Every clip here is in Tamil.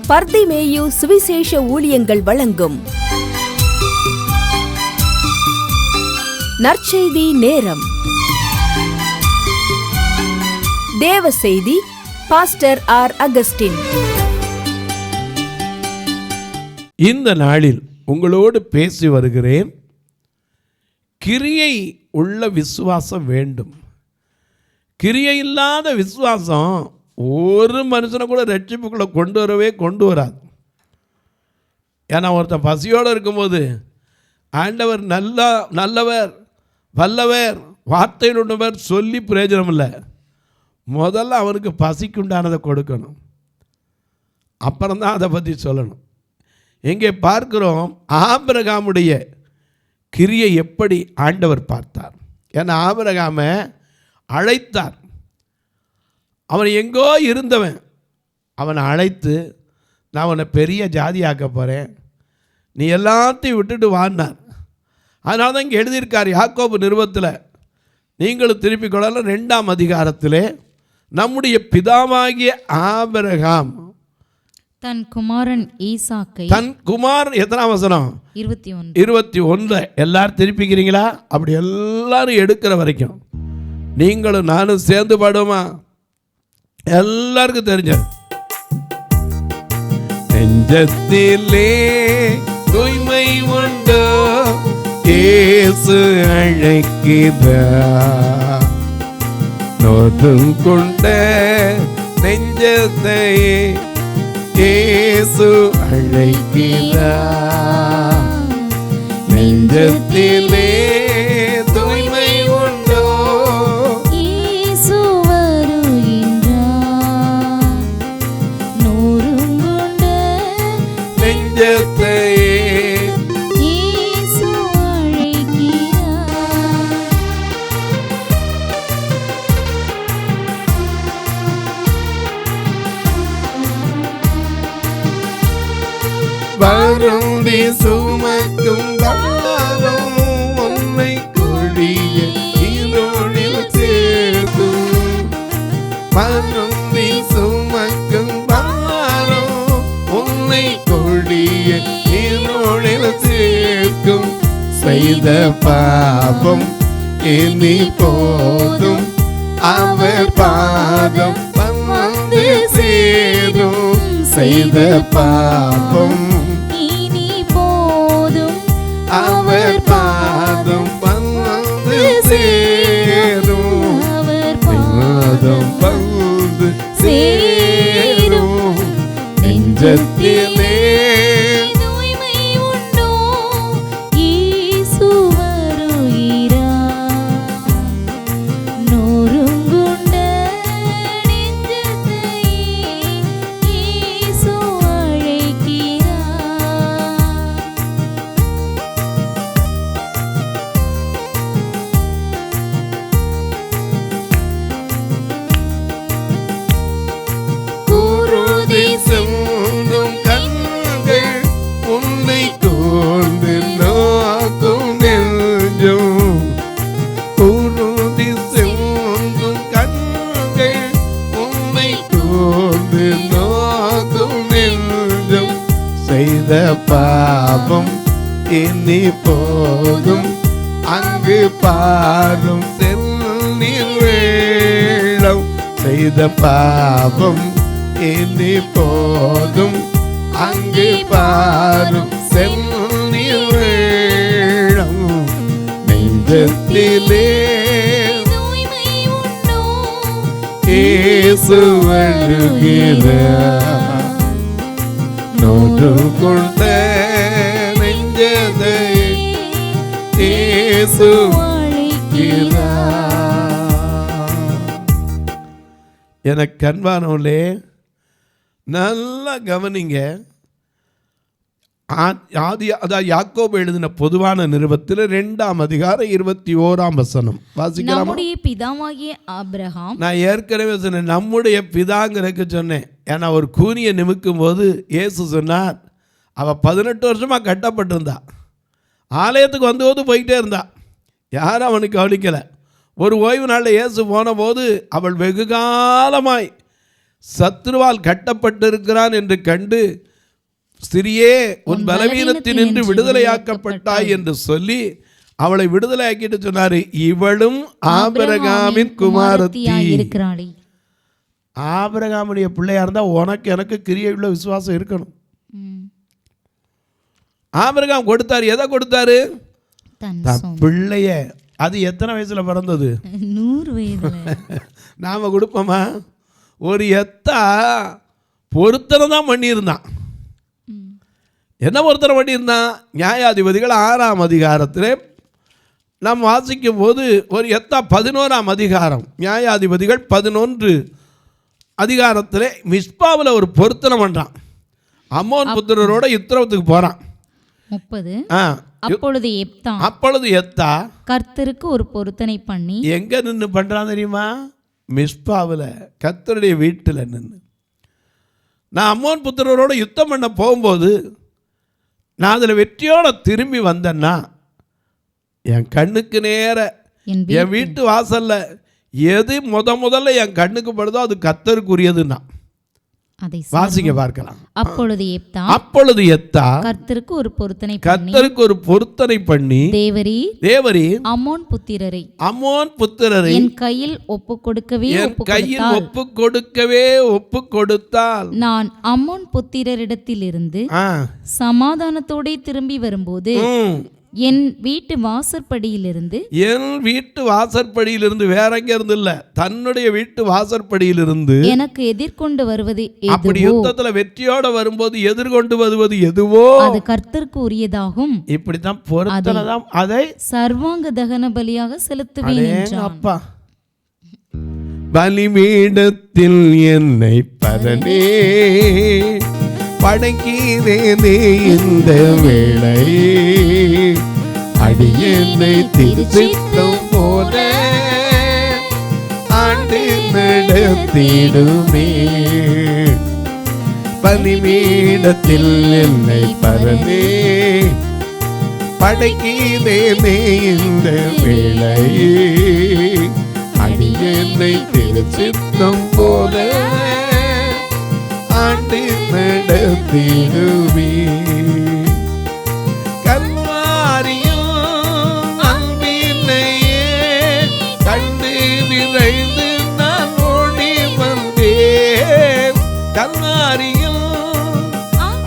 பர்திமேயு சுவிசேஷ ஊழியங்கள் வழங்கும் நற்செய்தி நேரம். தேவ செய்தி பாஸ்டர் ஆர். அகஸ்டின். இந்த நாளில் உங்களோடு பேசி வருகிறேன். கிரியை உள்ள விசுவாசம் வேண்டும். கிரியை இல்லாத விசுவாசம் ஒரு மனுஷனை கூட ரட்சிப்புக்குள்ளே கொண்டு வராது. ஏன்னா ஒருத்தன் பசியோடு இருக்கும்போது ஆண்டவர் நல்லவர் வல்லவர் வார்த்தையிலுள்ளவர் சொல்லி பிரயோஜனம் இல்லை. முதல்ல அவனுக்கு பசிக்குண்டானதை கொடுக்கணும், அப்புறம்தான் அதை பற்றி சொல்லணும். எங்கே பார்க்கிறோம், ஆபிரகாமுடைய கிரியை எப்படி ஆண்டவர் பார்த்தார். ஏன்னா ஆபிரகாமை அழைத்தார். அவன் எங்கோ இருந்தவன், அவனை அழைத்து நான் அவனை பெரிய ஜாதியாக்க போகிறேன், நீ எல்லாத்தையும் விட்டுட்டு வாழ்னார். அதனால தான் இங்கே எழுதியிருக்கார் யாக்கோபு நிருபத்தில், நீங்களும் திருப்பிக் கொள்ளலாம் 2ஆம் அதிகாரத்திலே, நம்முடைய பிதாவாகிய ஆபிரகாம் தன் குமாரன் ஈசாக்கை, தன் குமாரன் எத்தனாம் வசனம்? 21. எல்லாரும் திருப்பிக்கிறீங்களா? அப்படி எல்லாரும் எடுக்கிற வரைக்கும் நீங்களும் நானும் சேர்ந்து பாடுவோமா? எல்லாருக்கும் தெரிஞ்ச நெஞ்சத்திலே தூய்மை உண்டு, இயேசு அழைக்கிறார். நோதும் கொண்ட நெஞ்சத்தை இயேசு அழைக்கிறார். நெஞ்சத்திலே தூய்மை உண்டோ, இயேசு வருகின்றார். நூறுங்குண்ட நெஞ்சத்தை இயேசு அழைக்கிறார். வருந்தி சுமக்கும் பாரம் உன்னை கொடிய இருளில் சேர்க்கும். வருந்தி சுமக்கும் பாரம் உன்னை கொடிய இருளில் சேர்க்கும். செய்த பாபம் இனி போதும், அவர் பாதம் வந்து சேரும். செய்த பாபம் இனி போதும், அவர் பாதம் வந்து சேரும். அவர் பாதம் வந்து சேரும். நெஞ்சத்திலே தூய்மை உண்டோ, இயேசு வருகிறார். நொறுங்குண்ட நெஞ்சத்தை இயேசு அழைக்கிறார். குருதி சிந்தும் கண்கள் உன்னை கூர்ந்து நோக்கும் நெஞ்சும். குருதி சிந்தும் கண்கள் உன்னை கூர்ந்து நோக்கும் நெஞ்சும். செய்த பாபம் இனி போதும், அங்கு பாரும் செந்நீர் வேளம். செய்த பாபம் இனி போதும், அங்கு பாரும் செந்நீர் வேளம். நெஞ்சத்திலே தூய்மை உண்டோ, இயேசு வருகிறார். நோடு கொண்ட நெஞ்சத்தை இயேசு அழைக்கிறார். எனக்கு கண்பானவர்களே, நல்லா கவனிங்க. அதாவது யாக்கோபு எழுதின பொதுவான நிருபத்தில் 2ஆம் அதிகாரம் 21ஆம் வசனம் வாசிக்கலாமா? நம்முடைய பிதாவாகிய ஆபிரகாம், நான் ஏற்கனவே சொன்னேன், நம்முடைய பிதாங்கிறதுக்கு சொன்னேன். ஏன்னா ஒரு கூனியை நிமிக்கும் போது இயேசு சொன்னார், அவள் 18 வருஷமாக கட்டப்பட்டிருந்தா, ஆலயத்துக்கு வந்து போய்கிட்டே இருந்தா, யாரும் அவனுக்கு கவனிக்கலை. ஒரு ஓய்வு நாளில் இயேசு போன போது அவள் வெகு காலமாய் சத்துருவால் கட்டப்பட்டிருக்கிறான் என்று கண்டு, ஸ்திரியே உன் பலவீனத்தினின்று விடுதலையாக்கப்பட்டாய் என்று சொல்லி அவளை விடுதலையாக்கிட்டு சொன்னாரு, இவளும் ஆபிரகாமின் குமாரத்தி இருக்கிறாளே. ஆபிரகாமுடைய பிள்ளையா இருந்தா உனக்கு எனக்கு கிரியையுள்ள விசுவாசம் இருக்கணும். ஆபிரகாம் கொடுத்தாரு. எதை கொடுத்தாரு? தன் பிள்ளைய. அது எத்தனை வயசுல பிறந்தது? 100 வயதுல. நாம கொடுப்போமா? ஒரு எத்தா பொருத்தனை தான் பண்ணியிருந்தான். என்ன பொருத்தனை பண்ணியிருந்தான்? நியாயாதிபதிகள் 6ஆம் அதிகாரத்தில் நாம் வாசிக்கும் போது ஒரு எத்தா 11ஆம் அதிகாரம், நியாயாதிபதிகள் 11 அதிகாரத்தில் மிஸ்பாவில் ஒரு பொருத்தனை பண்ணுறான். அம்மோன் புத்திரரோட யுத்தரவுக்கு போகிறான். 30. அப்பொழுது எப்தா கர்த்தருக்கு ஒரு பொருத்தனை பண்ணி எங்க நின்று பண்றான் தெரியுமா? மிஸ்பாவில், கர்த்தருடைய வீட்டில் நின்று. நான் அம்மோன் புத்திரரோட யுத்தம் பண்ண போகும்போது நான் அதில் வெற்றியோட திரும்பி வந்தேன்னா என் கண்ணுக்கு நேர என் வீட்டு வாசல்ல எது முதல்ல என் கண்ணுக்கு படுதோ அது கர்த்தருக்குரியதுன்னா வாசிக்க பார்க்கலாம். அப்பொழுது எப்தா கர்த்தருக்கு ஒரு பொருத்தனை பண்ணி தேவரீ அம்மோன் புத்திரரை என் கையில் ஒப்புக் கொடுத்தால் நான் அம்மோன் புத்திரரிடத்திலிருந்து சமாதானத்தோட திரும்பி வரும்போது என் வீட்டு வாசற்படியிலிருந்து வேற எங்க இருந்து இல்ல, தன்னுடைய வீட்டு வாசற்படியிலிருந்து எனக்கு எதிர்கொண்டு வருவது அப்படி யுத்தத்துல வெற்றியோட வரும்போது எதிர்கொண்டு வருவது எதுவோ அது கர்த்தருக்கு உரியதாகும். இப்படித்தான் பொருத்தனைதான் அதை சர்வாங்க தகன பலியாக செலுத்துவேன் என்றான். அப்பா, பலிபீடத்தில் என்னை பரனே படைக்கிறேனே இந்த வேளை, அடியேனை திருச்சித்தம் போல ஆண்டு நடத்திடுமே. பலிபீடத்தில் என்னை பரனே படைக்கிறேனே இந்த வேளை, அடியேனை திருச்சித்தம் போல ஆண்டு நடத்திடுவே. கல்வாரியும் அன்பினையே கண்டு விரைந்து நான் ஓடி வந்தேன். கல்வாரியும்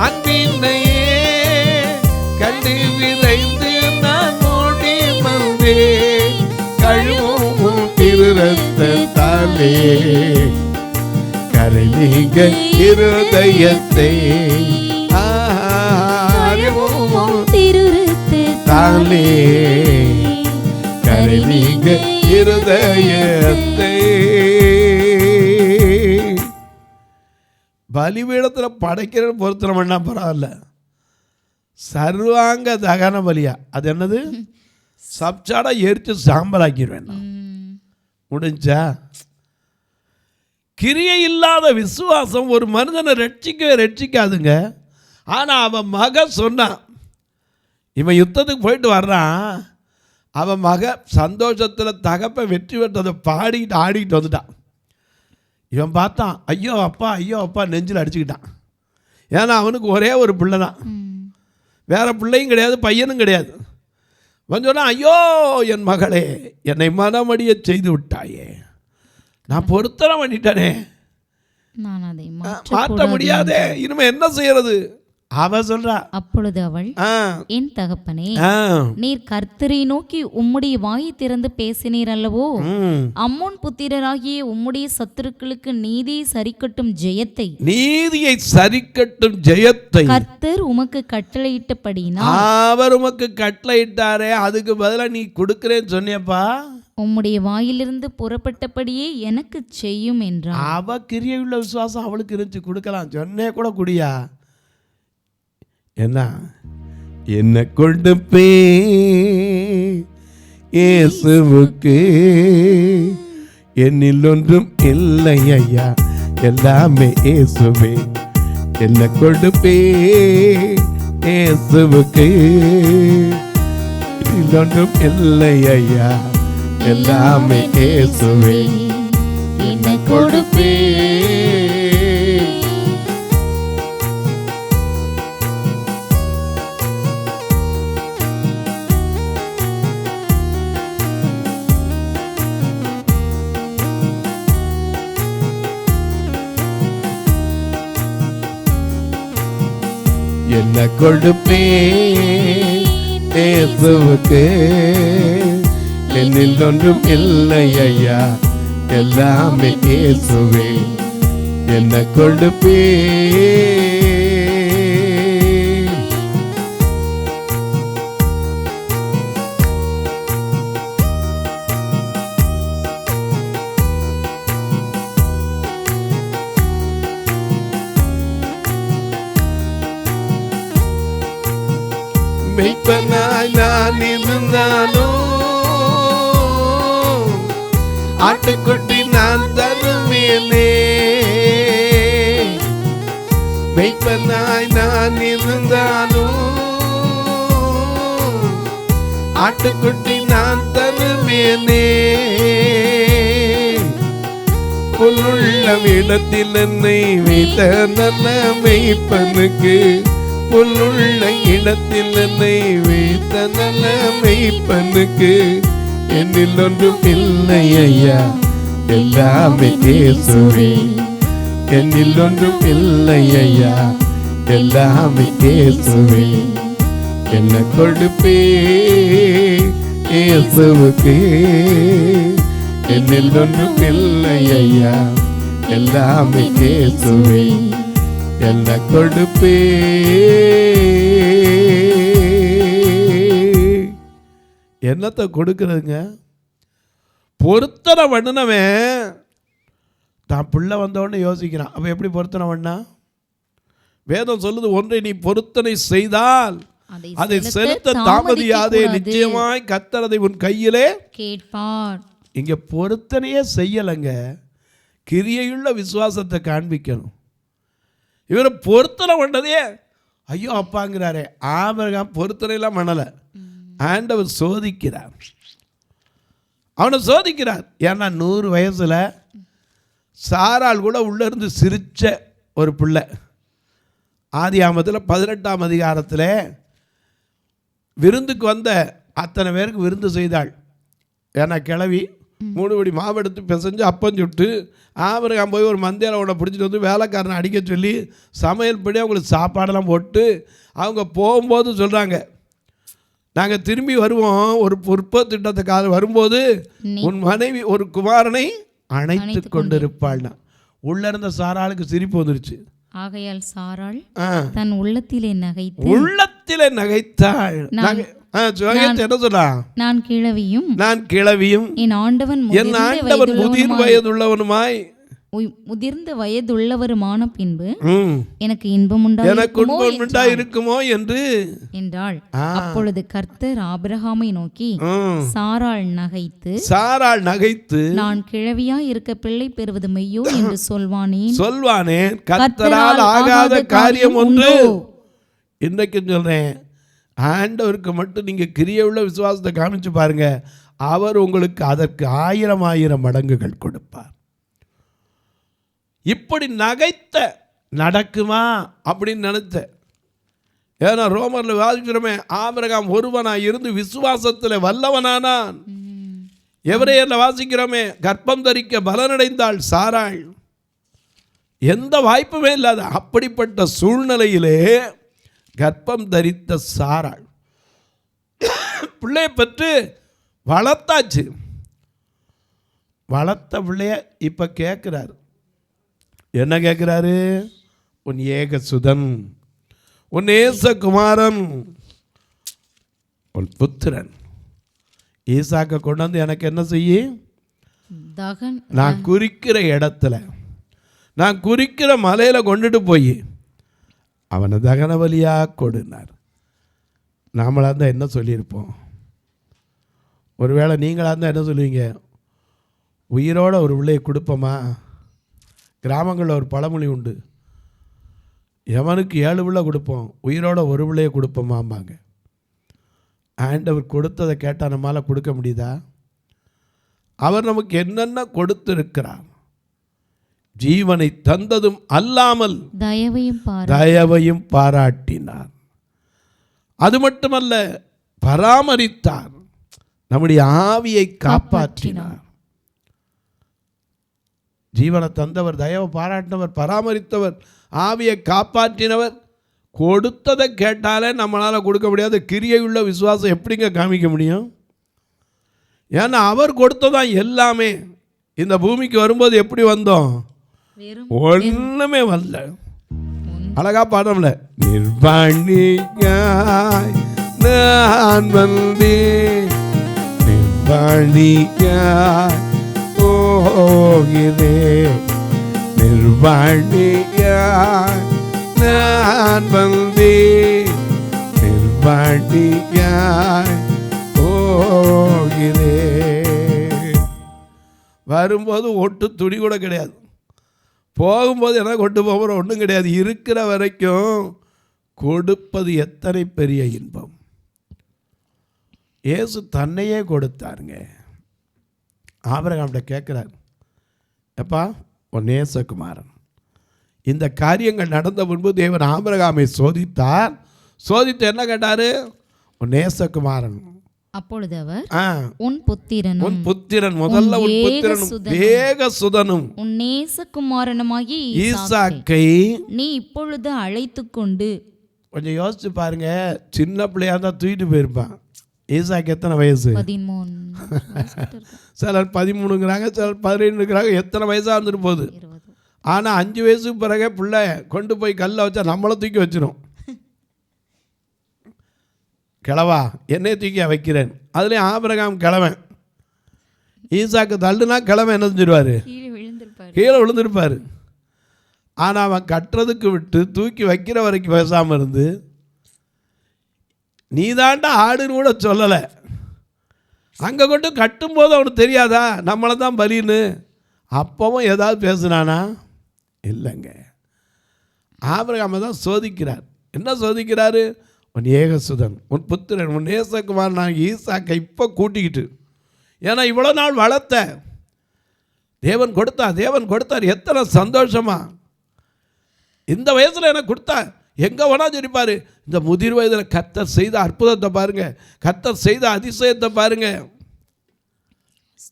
அன்பினையே கண்டு விரைந்து நான் ஓடி வந்தேன். கழுவும் திருரத்தாலே கரை நீங்க இருதயத்தை தாலே கரை நீங்க இருதயத்தை. பலிபீடத்தில் படைக்கிற பொருத்தனை பண்ணா பரவாயில்ல, சர்வாங்க தகன பலியா அது என்னது? சப்சாடா எரிச்சு சாம்பலாக்கிடுவேன். முடிஞ்சா? கிரியை இல்லாத விசுவாசம் ஒரு மனிதனை ரட்சிக்காதுங்க. ஆனால் அவன் மகன் சொன்னான், இவன் யுத்தத்துக்கு போயிட்டு வர்றான், அவன் மக சந்தோஷத்தில் தகப்பை வெற்றி பெற்றதை பாடிக்கிட்டு ஆடிக்கிட்டு வந்துட்டான். இவன் பார்த்தான், ஐயோ அப்பா நெஞ்சில் அடிச்சுக்கிட்டான். ஏன்னா அவனுக்கு ஒரே ஒரு பிள்ளை தான், வேற பிள்ளையும் கிடையாது, பையனும் கிடையாது. சொன்னா, ஐயோ என் மகளே, என்னை மனமடிய செய்து விட்டாயே, நான் பொருத்தனை பண்ணிட்டேனே, நான் அதை மாற்ற முடியாதே, இனிமே என்ன செய்யறது? அவ சொல்றா. அப்பொழுது அவள், என் தகப்பனே, நீர் கர்த்தரை நோக்கி உம்முடைய வாயை திறந்து பேசினீர் அல்லவோ, அம்மோன் புத்திரராகிய உம்முடைய சத்துருக்களுக்கு நீதியை சரிக்கட்டும் ஜெயத்தை கர்த்தர் உமக்கு கட்டளையிட்டபடியினால், அவர் உமக்கு கட்டளையிட்டாரே, அதுக்கு பதிலா நீ கொடுக்கிறேன்னு சொன்னியப்பா, உம்முடைய வாயிலிருந்து புறப்பட்டபடியே எனக்கு செய்யும் என்றார். அவ கிரியையுள்ள விசுவாசம் அவளுக்கு இருந்துச்சு, கொடுக்கலாம். சொன்னே கூட குடியா என்ன கொண்டு இயேசுவுக்கு என்னில் ஒன்றும் இல்லை ஐயா, எல்லாமே இயேசுவே. என்ன கொண்டு இயேசுவுக்கு ஒன்றும் இல்லை ஐயா, எல்லாமே இயேசுவே. என்ன கொடுப்பே என்ன கொடுப்பேன் இயேசுவுக்கு, என்னில் ஒன்றும் இல்லை ஐயா, எல்லாமே இயேசுவே. என்ன கொடுப்பேன். மெய்ப்பனாய் நான் இருந்தாலும் ஆட்டுக்குட்டி நான் தருவேனே. மெய்ப்பனாய் நான் இருந்தாலும் ஆட்டுக்குட்டி நான் தருவேனே. புல்லுள்ள இடத்தில் என்னை வைத்த நல்ல மெய்ப்பனுக்கு, புல்லுள்ள இடத்தில் என்னை வைத்த நல்ல மெய்ப்பனுக்கு, என்னில் ஒன்றும் இல்லை ஐயா, எல்லாமே இயேசுவே. என்னில் ஒன்றும் இல்லை ஐயா, எல்லாமே இயேசுவே. என்ன கொடுப்பேன் இயேசுவுக்கு, என்னில் ஒன்றும் இல்லை ஐயா, எல்லாமே இயேசுவே. என்ன கொடுப்பே. என்னத்தை கொடுக்கிறதுங்க? பொருத்தனை பண்ணினவன் தான் பிள்ளை வந்தவொடனே யோசிக்கிறான். அப்போ எப்படி பொருத்தனை பண்ணா? வேதம் சொல்லுது, ஒன்றை நீ பொருத்தனை செய்தால் அதை செலுத்த தாமதியாதே, நிச்சயமாய் கர்த்தர் அதை உன் கையிலே கேட்பார். இங்க பொருத்தனையே செய்யலைங்க, கிரியையுள்ள விசுவாசத்தை காண்பிக்கணும். இவரை பொருத்தனை பண்ணதே ஐயோ அப்பாங்கிறாரே. ஆபிரகாம் பொருத்தனைலாம் பண்ணலை, ஆண்டவர் சோதிக்கிறார், அவனை சோதிக்கிறார். ஏன்னா 100 வயசுல சாராள் கூட உள்ள இருந்து சிரிச்ச ஒரு பிள்ளை. ஆதியாகமத்தில் 18ஆம் அதிகாரத்தில் விருந்துக்கு வந்த அத்தனை பேருக்கு விருந்து செய்தாள். ஏன்னா கிளவி 3 படி மாவு எடுத்து பிசைஞ்சு அப்பம் சுட்டு, ஆபிரகாம் போய் ஒரு மந்தையில் அவனை பிடிச்சிட்டு வந்து வேலைக்காரனை அடிக்க சொல்லி சமையல் படி அவங்களுக்கு சாப்பாடெல்லாம் போட்டு, அவங்க போகும்போது சொல்கிறாங்க, நாங்கள் திரும்பி வருவோம், ஒரு திட்டத்துக்காக வரும்போது உன் மனைவி ஒரு குமாரனை அணைத்து கொண்டிருப்பாள்னா. உள்ள இருந்த சாராளுக்கு சிரிப்பு வந்துருச்சு. ஆகையால் சாராள் தன் உள்ளத்திலே நகைத்தாள். என்ன சொல்றா? நான் கிழவியும் என் ஆண்டவன் முதிர்ந்த வயதுள்ளவருமான பின்பு எனக்கு இன்பம் இருக்குமோ என்று என்றாள். அப்பொழுது கர்த்தர் ஆபிரகாமை நோக்கி, சாராள் நகைத்து நான் கிழவியா இருக்க பிள்ளை பெறுவது மெய்யோ என்று சொல்வானேன். கர்த்தரால் ஆகாத காரியம் ஒன்று. இன்றைக்கு சொல்றேன், ஆண்டவருக்கு மட்டும் நீங்க கிரியையுள்ள விசுவாசத்தை காமிச்சு பாருங்க, அவர் உங்களுக்கு அதற்கு 1000 மடங்குகள் கொடுப்பார். இப்படி நகைத்த நடக்குமா அப்படின்னு நினைத்த. ஏன்னா ரோமர்ல வாசிக்கிறோமே, ஆபிரகாம் ஒருவனாய் இருந்து விசுவாசத்தில் வல்லவனானான். எபிரேயர்ல வாசிக்கிறோமே, கர்ப்பம் தரிக்க பலனடைந்தாள் சாராள். எந்த வாய்ப்புமே இல்லாத அப்படிப்பட்ட சூழ்நிலையிலே கர்ப்பம் தரித்த சாராள் பிள்ளையை பெற்று வளர்த்தாச்சு. வளர்த்த பிள்ளைய இப்ப கேட்கிறாரு. என்ன கேட்கிறாரு? உன் ஏகசுதன், உன் நேசகுமாரன், உன் புத்திரன் ஈசாக்க கொண்டாந்து எனக்கு என்ன செய்ய? நான் குறிக்கிற இடத்துல, நான் குறிக்கிற மலையில கொண்டுட்டு போய் அவனை தகன பலியாக கொடுனார். நாமளாக இருந்தால் என்ன சொல்லியிருப்போம்? ஒருவேளை நீங்களாக இருந்தால் என்ன சொல்லுவீங்க? உயிரோட ஒரு பிள்ளையை கொடுப்போமா? கிராமங்களில் ஒரு பழமொழி உண்டு, எவனுக்கு 7 பிள்ளை கொடுப்போம், உயிரோட ஒரு பிள்ளையை கொடுப்போமாம்பாங்க. ஆண்டவர் கொடுத்ததை கேட்டால் நம்மளால் கொடுக்க முடியுதா? அவர் நமக்கு என்னென்ன கொடுத்திருக்கிறார். ஜீவனை தந்ததும் அல்லாமல் தயவையும் பாராட்டினார். அது மட்டுமல்ல, பராமரித்தார், நம்முடைய ஆவியை காப்பாற்றினார். ஜீவனை தந்தவர், தயவை பாராட்டினவர், பராமரித்தவர், ஆவியை காப்பாற்றினவர், கொடுத்ததை கேட்டாலே நம்மளால் கொடுக்க முடியாத கிரியையுள்ள விசுவாசம் எப்படிங்க காமிக்க முடியும்? ஏன்னா அவர் கொடுத்ததான் எல்லாமே. இந்த பூமிக்கு வரும்போது எப்படி வந்தோம்? ஒன்றுமே வரல. அழகா பாடம்ல, நிர்வாணியாய் நான் வந்தேன், நிர்வாணியாய் போகிறேன், நிர்வாணியாய் நான் வந்தேன், நிர்வாணியாய் போகிறேன். வரும்போது ஒட்டு துணி கூட கிடையாது, போகும்போது என்ன கொண்டு போகிறோம் ஒன்றும் கிடையாது. இருக்கிற வரைக்கும் கொடுப்பது எத்தனை பெரிய இன்பம். இயேசு தன்னையே கொடுத்தாருங்க. ஆபிரகாம்கிட்ட கேட்குறாரு, எப்பா உன் நேசகுமாரன். இந்த காரியங்கள் நடந்த முன்பு தேவன் ஆபிரகாமை சோதித்தார். சோதித்து என்ன கேட்டார்? உன் நேசகுமாரன். அப்பொழுது அவர் உன் புத்திரன் முதல்ல உன் புத்திரனும் ஏகசுதனும் உன் நேசகுமாரனுமாகி ஈசாக்கை நீ இப்பொழுது அழைத்துக் கொண்டு. கொஞ்சம் யோசிச்சு பாருங்க, சின்ன பிள்ளையா தான் தூக்கிட்டு போயிருப்பான். ஈசாக்கு எத்தனை வயசு? 13. சிலர் 13ங்கிறாங்க, சிலர் 12ங்கிறாங்க. எத்தனை வயசாக இருந்துட்டு போகுது. ஆனால் 5 வயசுக்கு பிறகு பிள்ளை கொண்டு போய் கல்லை வச்சா நம்மளை தூக்கி வச்சிடும். கிழவா என்னை தூக்கி வைக்கிறேன். அதுலேயும் ஆபிரகாம் கிழவன். ஈசாக்கு தள்ளுனா கிழவன் என்ன செஞ்சிருவார்? கீழே விழுந்திருப்பார். ஆனால் அவன் கட்டுறதுக்கு விட்டு தூக்கி வைக்கிற வரைக்கும் பேசாமல் இருந்து, நீ தாண்டா ஆடுன்னு கூட சொல்லலை. அங்கே கொண்டு கட்டும்போது அவனுக்கு தெரியாதா நம்மளை தான் பலின்னு? அப்பவும் ஏதாவது பேசுனானா? இல்லைங்க. ஆபிரகாமை தான் சோதிக்கிறார். என்ன சோதிக்கிறாரு? உன் ஏகசுதன், உன் புத்திரன், உன் நேசகுமார் நான் ஈசாக்கை இப்போ கூட்டிக்கிட்டு. ஏன்னா இவ்வளோ நாள் வளர்த்த தேவன் கொடுத்தார். எத்தனை சந்தோஷமா இந்த வயசில் எனக்கு கொடுத்தா. எங்கே வேணா சொல்லிப்பார். இந்த முதிர் வயதில் கர்த்தர் செய்த அற்புதத்தை பாருங்க, கர்த்தர் செய்த அதிசயத்தை பாருங்க.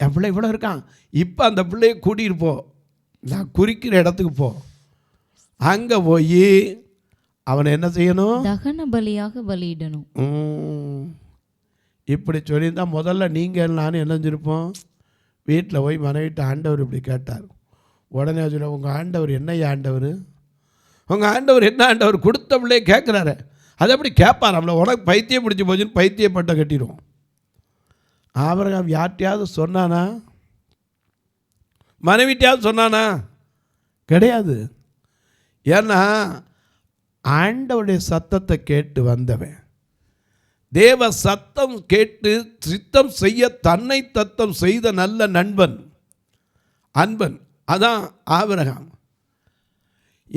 என் பிள்ளை இவ்வளோ இருக்கான், இப்போ அந்த பிள்ளையை கூட்டிகிட்டு போ, நான் குறிக்கிற இடத்துக்கு போ. அங்கே போய் அவனை என்ன செய்யணும்? தகன பலியாக பலியிடணும். இப்படி சொல்லியிருந்தால் முதல்ல நீங்கள் நானும் என்ன செஞ்சிருப்போம்? வீட்டில் போய் மனைவிட்டு ஆண்டவர் இப்படி கேட்டார். உடனே சொல்ல, உங்கள் ஆண்டவர் என்னையா ஆண்டவர்? உங்கள் ஆண்டவர் என்ன ஆண்டவர்? கொடுத்த பிள்ளையே கேட்குறாரு. அதை எப்படி கேட்பார்? நம்மளை உனக்கு பைத்தியம் பிடிச்சி போச்சுன்னு பைத்தியப்பட்ட கட்டிடுவோம். ஆபிரகாம் யார்கிட்டையாவது சொன்னானா? மனைவிட்டையாவது சொன்னானா? கிடையாது. ஏன்னா ஆண்டவருடைய சத்தத்தை கேட்டு வந்தவன், தேவ சத்தம் கேட்டு சித்தம் செய்ய தன்னை தத்தம் செய்த நல்ல அன்பன். அதான் ஆபிரகாம்.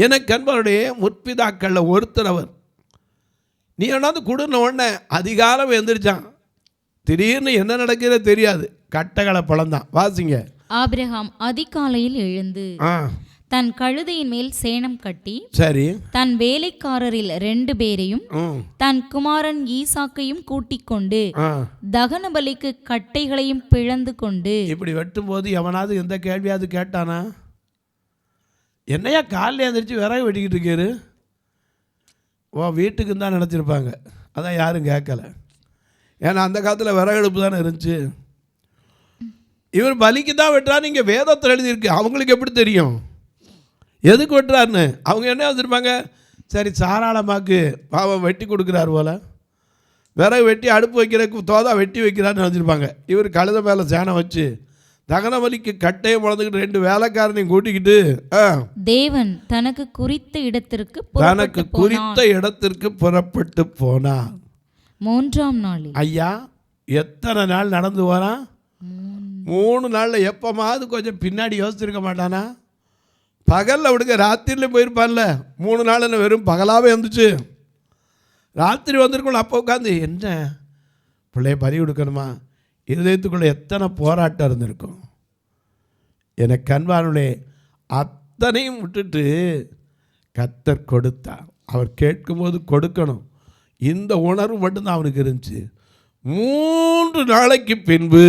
எனக்கு அன்பருடைய முற்பிதாக்களில் ஒருத்தர் அவர். நீ வேணாந்து கொடுன உடனே அதிகாரம் எழுந்திரிச்சான். திடீர்னு என்ன நடக்கிறதே தெரியாது. கட்டகளை பழந்தான். வாசிங்க. ஆபிரகாம் அதிகாலையில் எழுந்து தன் கழுதையின் மேல் சேணம் கட்டி, சரி, தன் வேலைக்காரரில் 2 பேரையும் தன் குமாரன் ஈசாக்கையும் கூட்டிக் கொண்டு தகன பலிக்கு கட்டைகளையும் பிளந்து கொண்டு. இப்படி வெட்டும் போது எவனாவது எந்த கேள்வியாவது கேட்டானா? என்னையா காலையில் எழுந்திரிச்சு விறகு வெட்டிக்கிட்டு இருக்காரு? ஓ வீட்டுக்கு தான் நினச்சிருப்பாங்க. அதான் யாரும் கேட்கல. ஏன்னா அந்த காலத்தில் விறகு அடுப்பு தானே இருந்துச்சு. இவர் பலிக்கு தான் வெட்டுறான்னு இங்கே வேதத்தில் எழுதியிருக்கு. அவங்களுக்கு எப்படி தெரியும் எதுக்கு வெட்டுறாருன்னு? அவங்க என்ன வச்சுருப்பாங்க? சரி சாராளமாக்கு பாவம் வெட்டி கொடுக்குறாரு போல், விறகு வெட்டி அடுப்பு வைக்கிறதுக்கு தோதா வெட்டி வைக்கிறான்னு வச்சுருப்பாங்க. இவர் கழுத மேலே சேனம் வச்சு தகன பலிக்கு கட்டையை முழந்துக்கிட்டு 2 வேலைக்காரனையும் கூட்டிக்கிட்டு தேவன் தனக்கு குறித்த இடத்திற்கு புறப்பட்டு போனார். 3ஆம் நாளில். ஐயா எத்தனை நாள் நடந்து போகிறான்? 3 நாளில். எப்போமாவது கொஞ்சம் பின்னாடி யோசிச்சிருக்க மாட்டானா? பகலில் விடுங்க, ராத்திரியில் போயிருப்பான்ல. 3 நாள் என்ன வெறும் பகலாகவே வந்துச்சு. ராத்திரி வந்திருக்கணும். அப்போ உட்காந்து என்ன பிள்ளைய பறி கொடுக்கணுமா? இருதயத்துக்குள்ளே எத்தனை போராட்டம் இருந்திருக்கும். எனக்கு அன்பானுடைய அத்தனையும் விட்டுட்டு கர்த்தர் கொடுத்தார். அவர் கேட்கும்போது கொடுக்கணும். இந்த உணர்வு மட்டும்தான் அவனுக்கு இருந்துச்சு. 3 நாளைக்கு பின்பு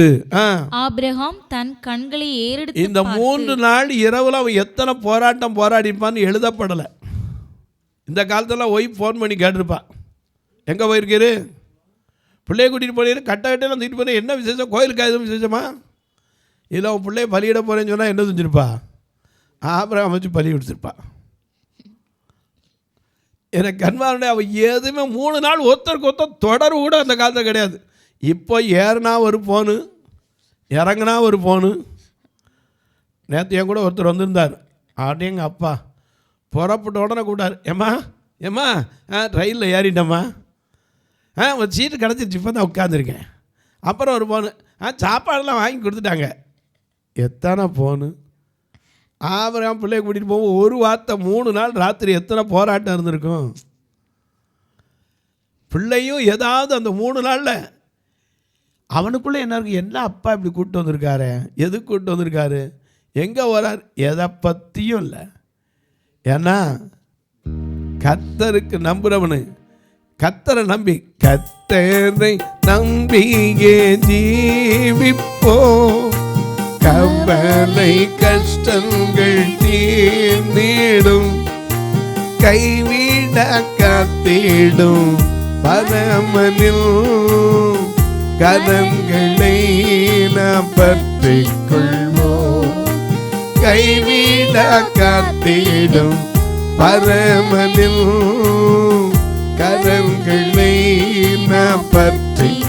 ஆபிரகாம் தன் கண்களை ஏறெடுத்து இந்த 3 நாள் இரவுல அவன் எத்தனை போராட்டம் போராடிப்பான்னு எழுதப்படலை. இந்த காலத்தெல்லாம் ஒய்ஃப் ஃபோன் பண்ணி கேட்டிருப்பா, எங்கே போயிருக்கீரு, பிள்ளைய கூட்டிகிட்டு போனீரு, கட்டையெல்லாம் தூக்கிட்டு போனேன், என்ன விசேஷம், கோயிலுக்கு எதுவும் விசேஷமா, இல்லை உன் பிள்ளைய பலியிட போகிறேன்னு சொன்னால் என்ன செஞ்சுருப்பா, அப்புறம் அமைச்சு பலி கொடுத்துருப்பா. எனக்கு கண்மாருடைய அவள் எதுவுமே 3 நாள் ஒருத்தருக்கு ஒருத்தர் தொடர்பு கூட அந்த காலத்தில் கிடையாது. இப்போ ஏறினா ஒரு ஃபோனு, இறங்குனா ஒரு ஃபோனு. நேற்று என் கூட ஒருத்தர் வந்திருந்தார், அப்படிங்க அப்பா புறப்பட்ட உடனே கூட்டார், ஏம்மா ட்ரெயினில் ஏறிட்டம்மா, ஒரு சீட்டு கிடச்சிருச்சு, இப்போ தான் உட்காந்துருக்கேன். அப்புறம் ஒரு ஃபோனு, சாப்பாடெல்லாம் வாங்கி கொடுத்துட்டாங்க. எத்தனை ஃபோனு. அப்புறம் பிள்ளைய கூட்டிகிட்டு போவோம், ஒரு வார்த்தை 3 நாள் ராத்திரி எத்தனை போராட்டம் இருந்திருக்கும். பிள்ளையும் ஏதாவது அந்த 3 நாளில் அவனுக்குள்ளே என்ன இருக்கு, என்ன அப்பா இப்படி கூப்பிட்டு வந்திருக்காரு, எதுக்கு கூப்பிட்டு வந்திருக்காரு, எங்கே வரார், எதை பற்றியும் இல்லை. ஏன்னா கர்த்தருக்கு நம்புறவனு, கர்த்தரை நம்பி, கர்த்தரை நம்பியே ஜீவிப்போம், கவலை கஷ்டங்கள் தீர்ந்திடும், கைவிட காத்திடும் பரமனில் கரங்களை நாம் பற்றிக் கொள்வோம், கைவிட காத்திடும் பரமனில் கரங்களை நாம் பற்றிக்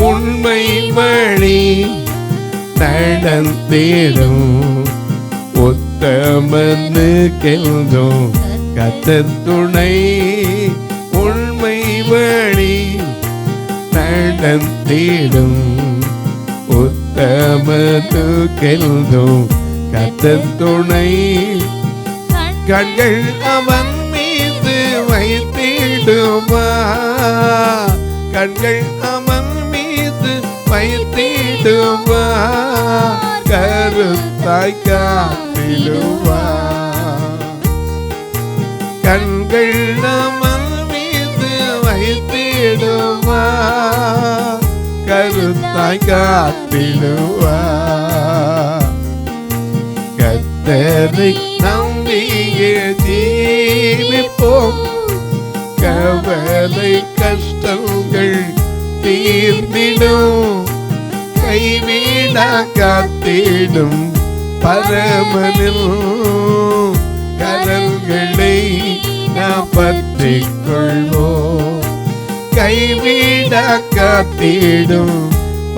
உண்மை வழி நடந்திடும் உத்தமனு கெல்தோம் கர்த்தர் துணை, உண்மை வழி நடந்திடும் உத்தமனு கெல்தோம் கர்த்தர் துணை, கண்கள் அவன் மீது வைத்திடுமா, கண்கள் அவன் மீது வைத்திடுவா, கருத்தாய் காத்திடுவா, கண்கள் அவன் மீது வைத்திடுவா, கருத்தாய் காத்திடுவா, கர்த்தரை நம்பியே ஜீவிப்போம், கவலை கஷ்டங்கள் தீர்ந்திடும், கைவிட காத்திடும் பரமனில் கரங்களை நாம் பற்றிக் கொள்வோம், கைவிட காத்திடும்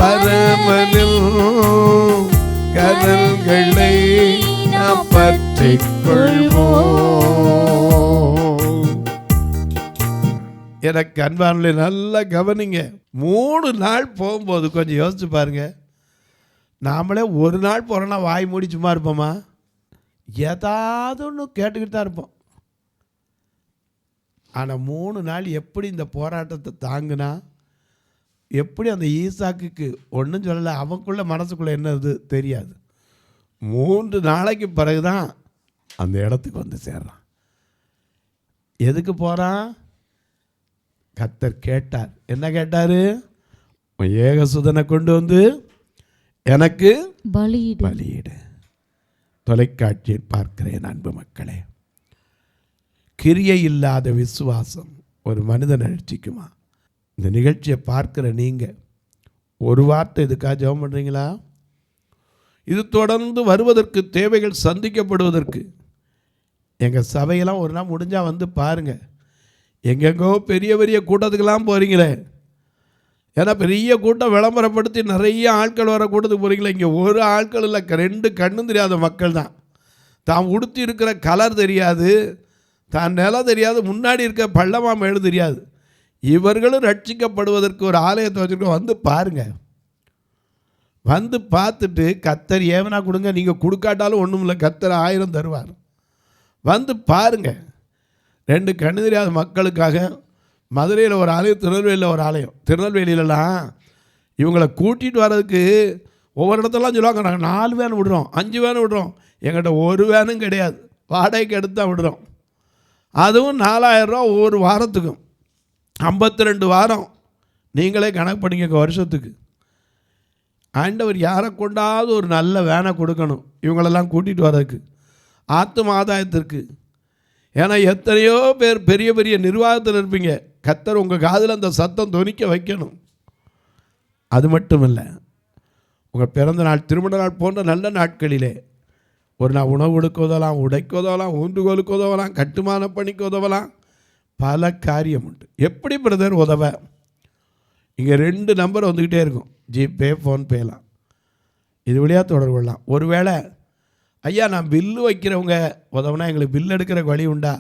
பரமனில் கரங்களை நாம் பற்றிக் கொள்வோம். எனக்கு அன்பானவர்களே, நல்லா கவனிங்க. 3 நாள் போகும்போது கொஞ்சம் யோசிச்சு பாருங்க. நாமளே ஒரு நாள் போகிறோன்னா வாய் மூடி சும்மா இருப்போமா? ஏதாவது ஒன்று கேட்டுக்கிட்டு தான் இருப்போம். ஆனால் 3 நாள் எப்படி இந்த போராட்டத்தை தாங்குனா, எப்படி அந்த ஈசாக்குக்கு ஒன்றும் சொல்லலை, அவனுக்குள்ள மனசுக்குள்ளே என்னது தெரியாது. 3 நாளைக்கு பிறகு தான் அந்த இடத்துக்கு வந்து சேர்றான். எதுக்கு போகிறான்? கர்த்தர் கேட்டார். என்ன கேட்டார்? ஏகசுதனை கொண்டு வந்து எனக்கு பலியிடு. தொலைக்காட்சியில் பார்க்கிறேன் அன்பு மக்களே, கிரியை இல்லாத விசுவாசம் ஒரு மனிதனை ரட்சிக்குமா? இந்த நிகழ்ச்சியை பார்க்கிற நீங்கள் ஒரு வார்த்தை இதுக்காக ஜெபம் பண்ணுறீங்களா? இது தொடர்ந்து வருவதற்கு, தேவைகள் சந்திக்கப்படுவதற்கு எங்கள் சபையெல்லாம் ஒரு நாள் முடிஞ்சால் வந்து பாருங்கள். எங்கெங்கோ பெரிய பெரிய கூட்டத்துக்கெல்லாம் போகிறீங்களே, ஏன்னா பெரிய கூட்டம் விளம்பரப்படுத்தி நிறைய ஆட்கள் வர கூட்டத்துக்கு போகிறீங்களே. இங்கே ஒரு ஆட்கள் இல்லை, 2 கண்ணும் தெரியாத மக்கள் தான். தான் உடுத்தி இருக்கிற கலர் தெரியாது, தான் நிலம் தெரியாது, முன்னாடி இருக்க பள்ளமா மேடு தெரியாது. இவர்களும் ரட்சிக்கப்படுவதற்கு ஒரு ஆலயத்தை வச்சுருக்கோம். வந்து பாருங்கள், வந்து பார்த்துட்டு கர்த்தர் ஏவனா கொடுங்க, நீங்கள் கொடுக்காட்டாலும் ஒன்றும் இல்லை, கர்த்தர் 1000 தருவார். வந்து பாருங்கள். 2 கண்ணு தெரியாத மக்களுக்காக மதுரையில் ஒரு ஆலயம், திருநெல்வேலியில் ஒரு ஆலயம். திருநெல்வேலியிலலாம் இவங்களை கூட்டிகிட்டு வர்றதுக்கு ஒவ்வொரு இடத்துலாம் சொல்லுவாங்க, நாங்கள் 4 வேன் விடுறோம், 5 வேன் விடுறோம். எங்கிட்ட ஒரு வேனும் கிடையாது, வாடகைக்கு எடுத்து தான் விடுறோம். அதுவும் 4000 ரூபா ஒவ்வொரு வாரத்துக்கும். 52 வாரம் நீங்களே கணக்கு பண்ணிக்க வருஷத்துக்கு. ஆண்டவர் யாரை கொண்டாவது ஒரு நல்ல வேனை கொடுக்கணும் இவங்களெல்லாம் கூட்டிகிட்டு வர்றதுக்கு, ஆத்தும ஆதாயத்திற்கு. ஏன்னா எத்தனையோ பேர் பெரிய பெரிய நிர்வாகத்தில் இருப்பீங்க. கர்த்தர் உங்கள் காதில் அந்த சத்தம் தொனிக்க வைக்கணும். அது மட்டும் இல்லை, உங்கள் பிறந்த நாள், திருமண நாள் போன்ற நல்ல நாட்களிலே ஒரு நாள் உணவு கொடுக்க உதவலாம், உடைக்க உதவலாம், ஊன்றுகோலுக்கு உதவலாம், கட்டுமான பணிக்கு உதவலாம், பல காரியம் உண்டு. எப்படி பிரதர் உதவ? இங்கே 2 நம்பர் வந்துக்கிட்டே இருக்கும், ஜிபே, ஃபோன்பேலாம். இது வழியாக தொடர்பு கொள்ளலாம். ஒருவேளை ஐயா நான் பில்லு வைக்கிறவங்க உதவுனா எங்களுக்கு பில் எடுக்கிற வழி உண்டா,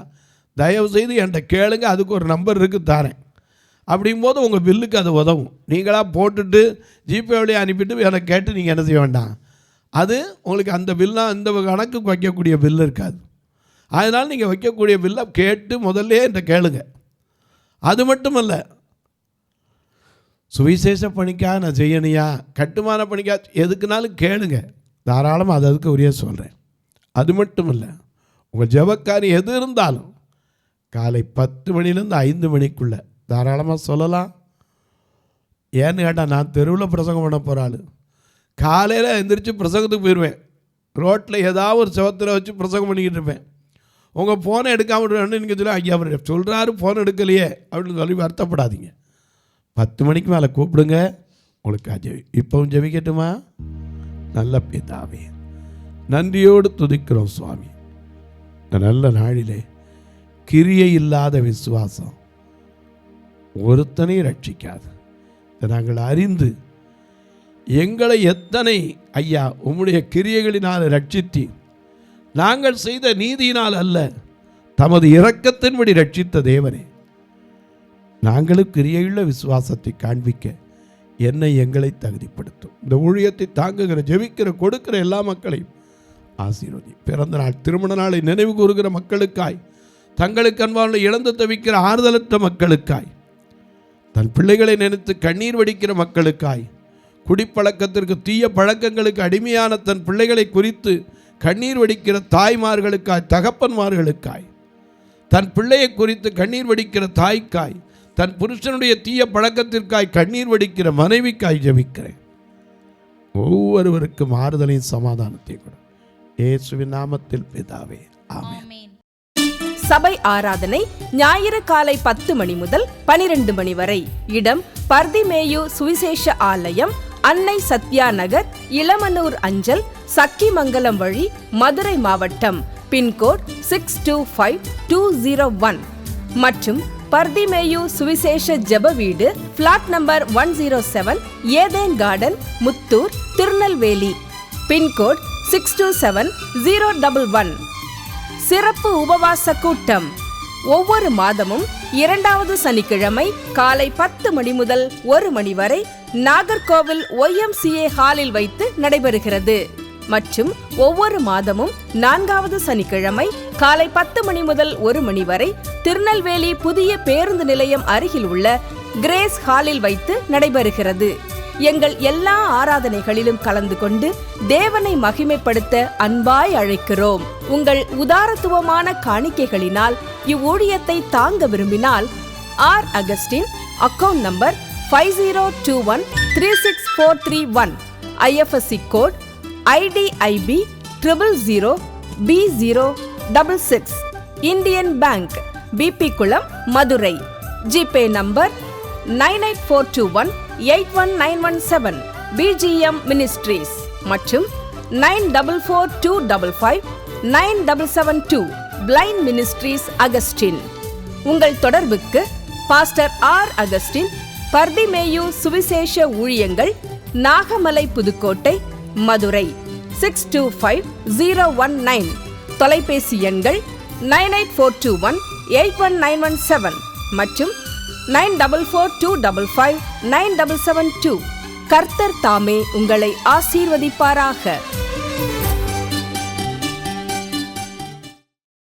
தயவுசெய்து என்கிட்ட கேளுங்க, அதுக்கு ஒரு நம்பர் இருக்குது தாரேன். அப்படிங்கும்போது உங்கள் பில்லுக்கு அது உதவும். நீங்களாக போட்டுட்டு ஜிபே வழியாக அனுப்பிட்டு எனக்கு கேட்டு நீங்கள் என்ன செய்ய வேண்டாம். அது உங்களுக்கு அந்த பில்லாம் இந்த கணக்குக்கு வைக்கக்கூடிய பில்லு இருக்காது. அதனால் நீங்கள் வைக்கக்கூடிய பில்லை கேட்டு முதல்ல என்கிட்ட கேளுங்க. அது மட்டும் இல்லை, சுவிசேஷ பணிக்காக நான் செய்யணியா, கட்டுமான பணிக்காக எதுக்குனாலும் கேளுங்க, தாராளமாக அது அதுக்கு உரிய சொல்கிறேன். அது மட்டும் இல்லை, உங்கள் ஜெபக்காரி எது இருந்தாலும் காலை 10 மணிலேருந்து 5 மணிக்குள்ளே தாராளமாக சொல்லலாம். ஏன்னு கேட்டால் நான் தெருவில் பிரசங்கம் பண்ண போகிறாள். காலையில் எந்திரிச்சு பிரசங்கத்துக்கு போயிடுவேன். ரோட்டில் ஏதாவது ஒரு செவத்தில் வச்சு பிரசங்கம் பண்ணிக்கிட்டு இருப்பேன். உங்கள் ஃபோனை எடுக்காமல் விடுவேன்னு நீங்கள் சொல்லி ஐயா அவர் சொல்கிறாரு ஃபோன் எடுக்கலையே அப்படின்னு சொல்லி வருத்தப்படாதீங்க. 10 மணிக்கு மேலே கூப்பிடுங்க, உங்களுக்கு இப்போவும் ஜெபிக்கட்டுமா? நல்ல பிதாவே, நன்றியோடு துதிக்கிறோம் சுவாமி. இந்த நல்ல நாளிலே கிரியை இல்லாத விசுவாசம் ஒருத்தனையும் ரட்சிக்காது. இதை நாங்கள் அறிந்து எங்களை எத்தனை ஐயா உம்முடைய கிரியைகளினால் ரட்சித்தி, நாங்கள் செய்த நீதியினால் அல்ல தமது இரக்கத்தின்படி ரட்சித்த தேவனே, நாங்களும் கிரியையுள்ள விசுவாசத்தை காண்பிக்க என்னை எங்களை தகுதிப்படுத்தும். இந்த ஊழியத்தை தாங்குகிற, ஜெபிக்கிற, கொடுக்கிற எல்லா மக்களையும் ஆசீர்வதி. பிறந்த நாள், திருமண நாளை நினைவு கூறுகிற மக்களுக்காய், தங்களுக்கு அன்பான இழந்து தவிக்கிற ஆறுதலற்ற மக்களுக்காய், தன் பிள்ளைகளை நினைத்து கண்ணீர் வடிக்கிற மக்களுக்காய், குடிப்பழக்கத்திற்கு தீய பழக்கங்களுக்கு அடிமையான தன் பிள்ளைகளை குறித்து கண்ணீர் வடிக்கிற தாய்மார்களுக்காய், தகப்பன்மார்களுக்காய், தன் பிள்ளையை குறித்து கண்ணீர் வடிக்கிற தாய்க்காய், தன் புருஷனுடைய தீய பழக்கத்திற்காய் கண்ணீர் வடிக்கிற மனைவிக்காய் ஜெபிக்கிறேன். ஒவ்வொருவருக்கும் ஆறுதலையும் சமாதானத்தை கொடு, இயேசுவின் நாமத்தில் பிதாவே, ஆமென். சபை ஆராதனை ஞாயிறு காலை 10 மணி முதல் 12 மணி வரை. இடம் பர்திமேயு சுவிசேஷ ஆலயம், அன்னை சத்யா நகர், இளமனூர் அஞ்சல், சக்கிமங்கலம் வழி, மதுரை மாவட்டம். பின்கோட் 625201 மற்றும் பர்திமேயு சுவிசேஷ ஜெப வீடு, flat number 107, Eden garden, Muthur, Tirunelveli. Pincode 627011. சிறப்பு உபவாச கூட்டம் ஒவ்வொரு மாதமும் 2வது சனிக்கிழமை காலை 10 மணி முதல் 1 மணி வரை நாகர்கோவில் YMCA ஹாலில் வைத்து நடைபெறுகிறது. மற்றும் ஒவ்வொரு மாதமும் 4வது சனிக்கிழமை காலை 10 மணி முதல் 1 மணி வரை திருநெல்வேலி புதிய பேருந்து நிலையம் அருகில் உள்ள கிரேஸ் ஹாலில் வைத்து நடைபெறுகிறது. எங்கள் எல்லா ஆராதனைகளிலும் கலந்து கொண்டு தேவனை மகிமைப்படுத்த அன்பாய் அழைக்கிறோம். உங்கள் உதாரத்துவமான காணிக்கைகளினால் இவ்வூழியத்தை தாங்க விரும்பினால் R Augustine, account number 5021364331, IFSC code IDIB 000B066, Indian bank, BP Kulam, Madurai. GPay number 9842181917, BGM ministries மற்றும் 9442559772, பிளைண்ட் மினிஸ்ட்ரீஸ் அகஸ்டின். உங்கள் தொடர்புக்கு பாஸ்டர் ஆர் அகஸ்டின், பர்திமேயு சுவிசேஷ ஊழியங்கள், நாகமலை, புதுக்கோட்டை, மதுரை 625019. தொலைபேசி எண்கள் 9842181917 மற்றும் 9442559772. கர்த்தர் தாமே உங்களை ஆசீர்வதிப்பாராக.